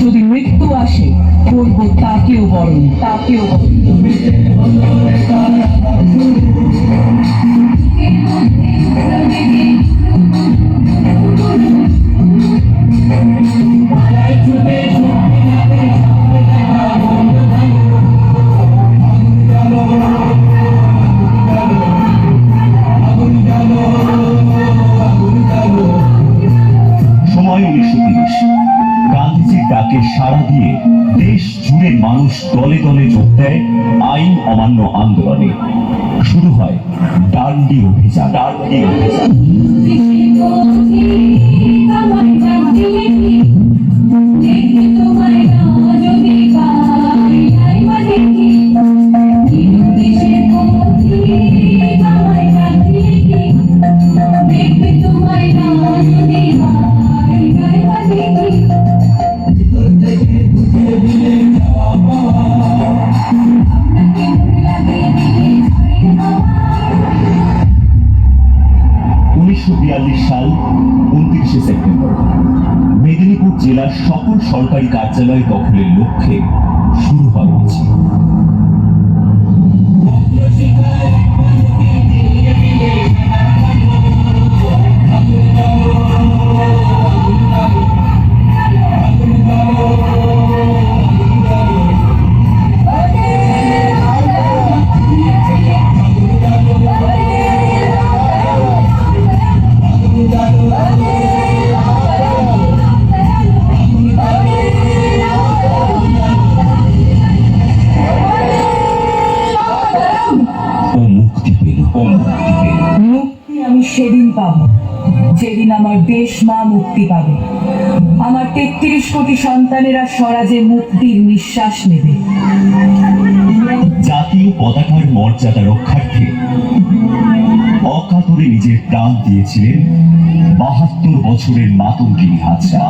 যদি মৃত্যু আসে বলবো তাকেও বরণ, তাকেও বরণ। সময় 1930। গান্ধীজির ডাকে সাড়া দিয়ে দেশ জুড়ে মানুষ দলে দলে যোগ দেয় আইন অমান্য আন্দোলনে। শুরু হয় ডান্ডি অভিযান। ডান্ডি অভিযান সাল 29 সেপ্টেম্বর মেদিনীপুর জেলার সকল সরকারি কার্যালয় দখলের লক্ষ্যে শুরু হয় মিছিল। মুক্তি আমি সেদিন পাবো যেদিন আমার দেশ মা মুক্তি পাবে। আমার 33 কোটি সন্তানেরা স্বরাজে মুক্তির নিঃশ্বাস নেবে। জাতীয় পতাকার মর্যাদা রক্ষার্থে অকাতরে নিজের প্রাণ দিয়েছিলেন 72 বছরের মাতঙ্গিনী হাজরা।